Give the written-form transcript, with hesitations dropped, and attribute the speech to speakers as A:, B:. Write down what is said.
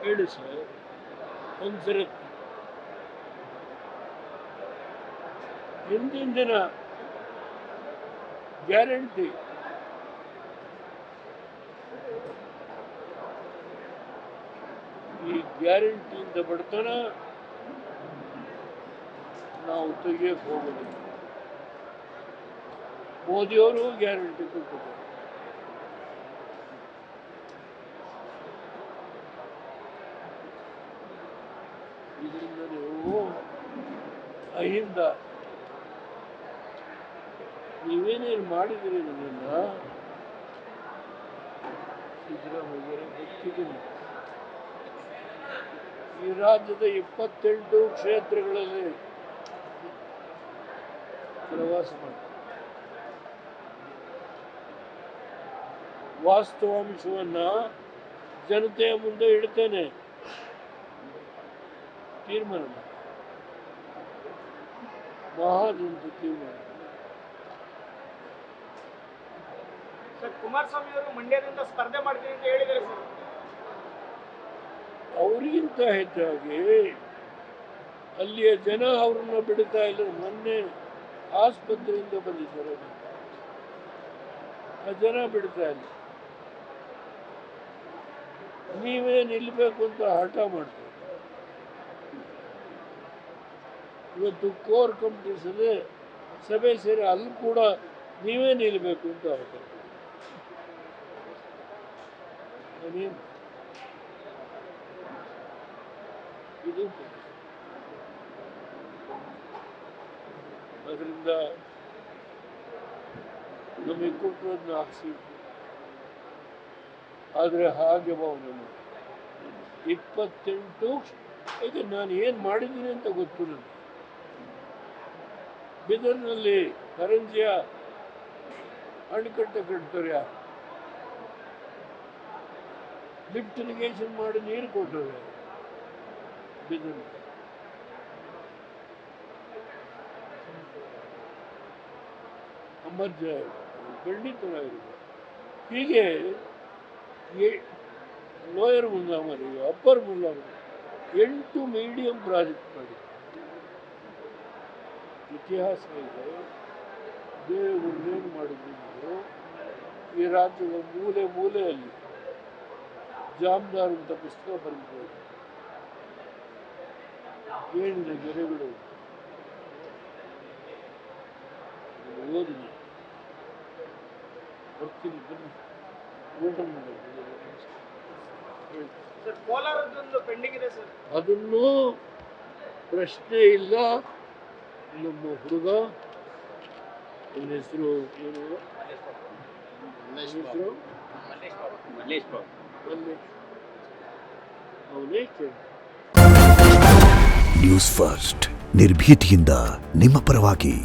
A: ಹೇಳಿ ಸರ್, ಒಂದ್ಸರಿ ಹಿಂದಿನ ದಿನ ಗ್ಯಾರಂಟಿ ಈ ಗ್ಯಾರಂಟಿಯಿಂದ ಬಡತನ ನಾವು ತೆಗಿಯಕ್ಕೆ ಹೋಗೋದಿಲ್ಲ. ಮೋದಿಯವರು ಗ್ಯಾರಂಟಿ ಕೊಟ್ಟಿದ್ದಾರೆ. ಇದರಿಂದ ನೀವು ಅಹಿಂದ ನೀವೇನೇನು ಮಾಡಿದಿರಿ ಇದನ್ನ ಸಿದ್ದರಾಮಯ್ಯ ಗೊತ್ತಿದ್ದೀನಿ. ಈ ರಾಜ್ಯದ 28 ಕ್ಷೇತ್ರಗಳಲ್ಲಿ ಪ್ರವಾಸ ಮಾಡಿ ವಾಸ್ತವಾಂಶವನ್ನ ಜನತೆಯ ಮುಂದೆ ಇಡ್ತೇನೆ. ತೀರ್ಮಾನ ಮಹಾಜನತೆ ತೀರ್ಮಾನ.
B: ಸರ್, ಕುಮಾರಸ್ವಾಮಿ ಅವರು ಮಂಡ್ಯದಿಂದ ಸ್ಪರ್ಧೆ ಮಾಡ್ತೀನಿ ಅಂತ ಹೇಳಿದ್ದಾರೆ ಸರ್.
A: ಅವರಿಗಿಂತ ಹೆಚ್ಚಾಗಿ ಅಲ್ಲಿಯ ಜನ ಅವ್ರನ್ನ ಬಿಡ್ತಾ ಇಲ್ಲ. ಮೊನ್ನೆ ಆಸ್ಪತ್ರೆಯಿಂದ ಬಂದಿದ್ದಾರೆ, ಆ ಜನ ಬಿಡ್ತಾ ಇಲ್ಲ. ನೀವೇ ನಿಲ್ಬೇಕು ಅಂತ ಹಠ ಮಾಡ್ತಾರೆ. ಇವತ್ತು ಕೋರ್ ಕಮಿಟಿ ಸಭೆ ಸೇರಿ ಅಲ್ಲಿ ಕೂಡ ನೀವೇ ನಿಲ್ಬೇಕು ಅಂತ ಹಠ. ಇದು ಅದರಿಂದ ನಮಗೆ ಕೊಟ್ಟರನ್ನ ಹಾಕ್ಸಿ. ಆದರೆ ಹಾಗೆ ಭಾವನೆ ಮಾಡಿ 28 ಈಗ ನಾನು ಏನು ಮಾಡಿದ್ದೀನಿ ಅಂತ ಗೊತ್ತು ನನಗೆ. ಬೀದರ್ನಲ್ಲಿ ಕರಂಜಿಯ ಅಣೆಕಟ್ಟೆ ಕಟ್ತಾರೆ, ಲಿಫ್ಟ್ ಇರಿಗೇಷನ್ ಮಾಡಿ ನೀರು ಕೊಟ್ಟರೆ ಬೀದರ್. ಅಮರ್ಜ ಖಂಡಿತ ಹೀಗೆ lower Mullamari, upper Mullamari 8 medium project ಮಾಡಿ ಇತಿಹಾಸ ಇದೆ. ದೇವರೇನು ಮಾಡಿದ್ರು ಈ ರಾಜ್ಯದ ಮೂಲೆ ಮೂಲೆಯಲ್ಲಿ ಜಾಮದಾರ್ ಅಂತ ಪುಸ್ತಕ ಬರೆದಿದ್ದಾರೆ. ಏನಿದೆ ಗೆರೆಗಳು ಓದಿ ಬರ್ತೀನಿ, ಬನ್ನಿ ಊಟ ಮಾಡಿ. ಅದನ್ನು ಪ್ರಶ್ನೆ ಇಲ್ಲ. ನಮ್ಮ ಹುಡುಗ ಅವನ ಹೆಸರು ಏನು? ಅವನೇ ಕೇಳಿ.
C: ನ್ಯೂಸ್ ಫಸ್ಟ್ ನಿರ್ಭೀತಿಯಿಂದ ನಿಮ್ಮ ಪರವಾಗಿ.